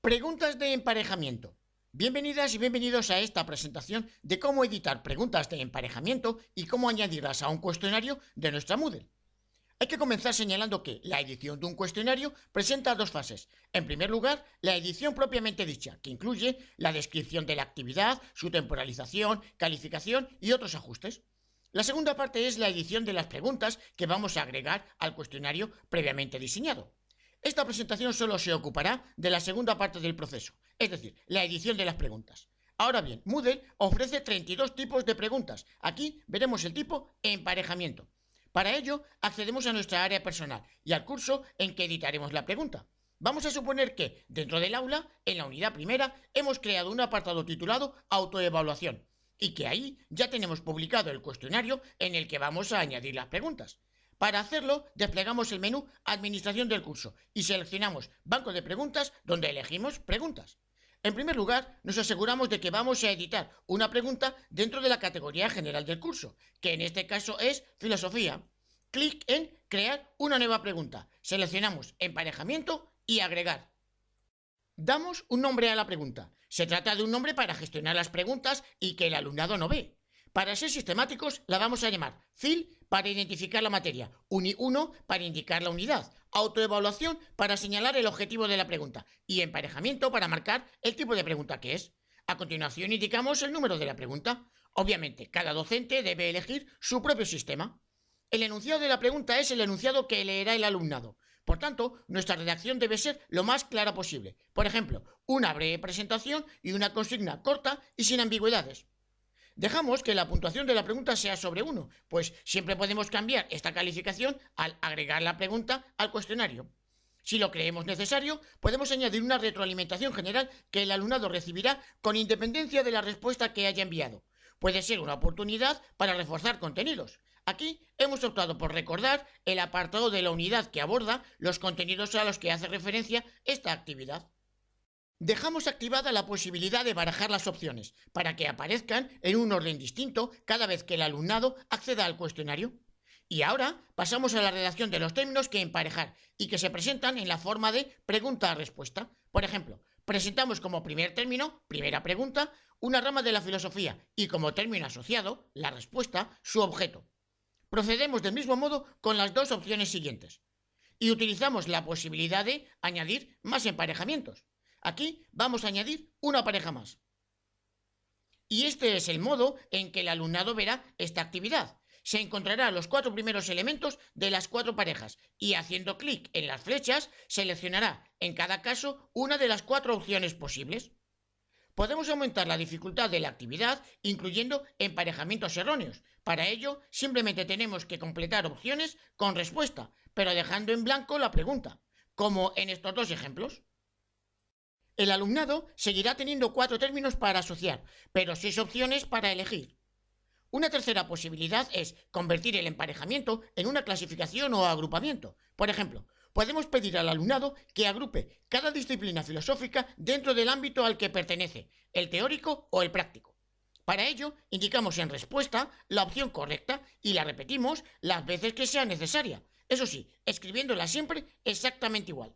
Preguntas de emparejamiento. Bienvenidas y bienvenidos a esta presentación de cómo editar preguntas de emparejamiento y cómo añadirlas a un cuestionario de nuestra Moodle. Hay que comenzar señalando que la edición de un cuestionario presenta dos fases. En primer lugar, la edición propiamente dicha, que incluye la descripción de la actividad, su temporalización, calificación y otros ajustes. La segunda parte es la edición de las preguntas que vamos a agregar al cuestionario previamente diseñado. Esta presentación solo se ocupará de la segunda parte del proceso, es decir, la edición de las preguntas. Ahora bien, Moodle ofrece 32 tipos de preguntas. Aquí veremos el tipo emparejamiento. Para ello, accedemos a nuestra área personal y al curso en que editaremos la pregunta. Vamos a suponer que, dentro del aula, en la unidad primera, hemos creado un apartado titulado Autoevaluación y que ahí ya tenemos publicado el cuestionario en el que vamos a añadir las preguntas. Para hacerlo, desplegamos el menú Administración del curso y seleccionamos Banco de preguntas, donde elegimos Preguntas. En primer lugar, nos aseguramos de que vamos a editar una pregunta dentro de la categoría general del curso, que en este caso es Filosofía. Clic en Crear una nueva pregunta. Seleccionamos Emparejamiento y Agregar. Damos un nombre a la pregunta. Se trata de un nombre para gestionar las preguntas y que el alumnado no ve. Para ser sistemáticos, la vamos a llamar FIL para identificar la materia, Uni1 para indicar la unidad, Autoevaluación para señalar el objetivo de la pregunta y Emparejamiento para marcar el tipo de pregunta que es. A continuación indicamos el número de la pregunta. Obviamente, cada docente debe elegir su propio sistema. El enunciado de la pregunta es el enunciado que leerá el alumnado. Por tanto, nuestra redacción debe ser lo más clara posible. Por ejemplo, una breve presentación y una consigna corta y sin ambigüedades. Dejamos que la puntuación de la pregunta sea sobre 1, pues siempre podemos cambiar esta calificación al agregar la pregunta al cuestionario. Si lo creemos necesario, podemos añadir una retroalimentación general que el alumnado recibirá con independencia de la respuesta que haya enviado. Puede ser una oportunidad para reforzar contenidos. Aquí hemos optado por recordar el apartado de la unidad que aborda los contenidos a los que hace referencia esta actividad. Dejamos activada la posibilidad de barajar las opciones para que aparezcan en un orden distinto cada vez que el alumnado acceda al cuestionario. Y ahora pasamos a la redacción de los términos que emparejar y que se presentan en la forma de pregunta-respuesta. Por ejemplo, presentamos como primer término, primera pregunta, una rama de la filosofía y como término asociado, la respuesta, su objeto. Procedemos del mismo modo con las dos opciones siguientes. Y utilizamos la posibilidad de añadir más emparejamientos. Aquí vamos a añadir una pareja más. Y este es el modo en que el alumnado verá esta actividad. Se encontrará los 4 primeros elementos de las 4 parejas y haciendo clic en las flechas seleccionará en cada caso una de las 4 opciones posibles. Podemos aumentar la dificultad de la actividad incluyendo emparejamientos erróneos. Para ello simplemente tenemos que completar opciones con respuesta, pero dejando en blanco la pregunta, como en estos dos ejemplos. El alumnado seguirá teniendo 4 términos para asociar, pero 6 opciones para elegir. Una tercera posibilidad es convertir el emparejamiento en una clasificación o agrupamiento. Por ejemplo, podemos pedir al alumnado que agrupe cada disciplina filosófica dentro del ámbito al que pertenece, el teórico o el práctico. Para ello, indicamos en respuesta la opción correcta y la repetimos las veces que sea necesaria. Eso sí, escribiéndola siempre exactamente igual.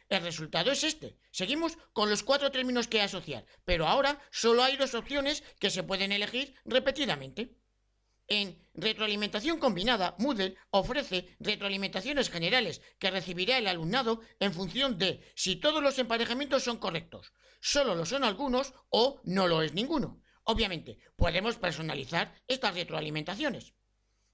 El resultado es este. Seguimos con los 4 términos que asociar, pero ahora solo hay 2 opciones que se pueden elegir repetidamente. En retroalimentación combinada, Moodle ofrece retroalimentaciones generales que recibirá el alumnado en función de si todos los emparejamientos son correctos, solo lo son algunos o no lo es ninguno. Obviamente, podemos personalizar estas retroalimentaciones.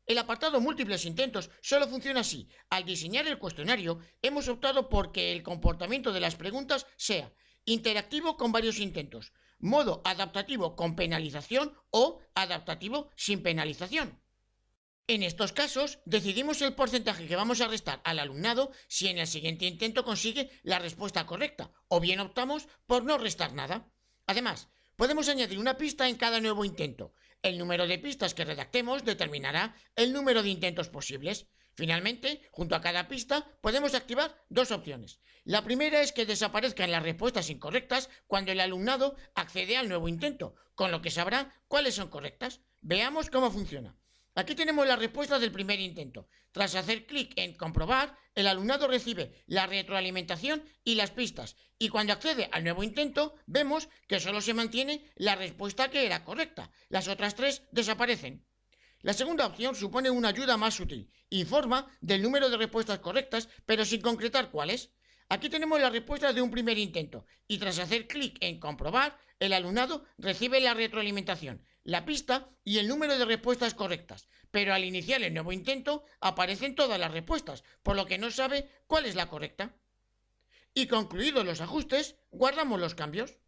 El apartado múltiples intentos solo funciona así. Al diseñar el cuestionario, hemos optado por que el comportamiento de las preguntas sea interactivo con varios intentos, modo adaptativo con penalización o adaptativo sin penalización. En estos casos, decidimos el porcentaje que vamos a restar al alumnado si en el siguiente intento consigue la respuesta correcta, o bien optamos por no restar nada. Además, podemos añadir una pista en cada nuevo intento. El número de pistas que redactemos determinará el número de intentos posibles. Finalmente, junto a cada pista, podemos activar 2 opciones. La primera es que desaparezcan las respuestas incorrectas cuando el alumnado accede al nuevo intento, con lo que sabrá cuáles son correctas. Veamos cómo funciona. Aquí tenemos la respuesta del primer intento. Tras hacer clic en comprobar, el alumnado recibe la retroalimentación y las pistas, y cuando accede al nuevo intento, vemos que solo se mantiene la respuesta que era correcta. Las otras tres desaparecen. La segunda opción supone una ayuda más sutil. Informa del número de respuestas correctas, pero sin concretar cuáles. Aquí tenemos la respuesta de un primer intento, y tras hacer clic en comprobar, el alumnado recibe la retroalimentación, la pista y el número de respuestas correctas, pero al iniciar el nuevo intento aparecen todas las respuestas, por lo que no sabe cuál es la correcta. Y concluidos los ajustes, guardamos los cambios.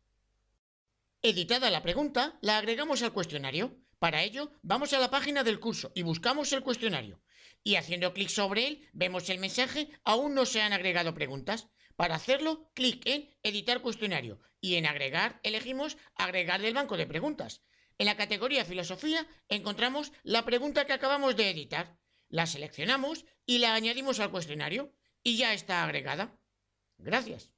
Editada la pregunta, la agregamos al cuestionario. Para ello, vamos a la página del curso y buscamos el cuestionario. Y haciendo clic sobre él, vemos el mensaje «Aún no se han agregado preguntas». Para hacerlo, clic en «Editar cuestionario» y en «Agregar» elegimos «Agregar del banco de preguntas». En la categoría Filosofía encontramos la pregunta que acabamos de editar. La seleccionamos y la añadimos al cuestionario y ya está agregada. Gracias.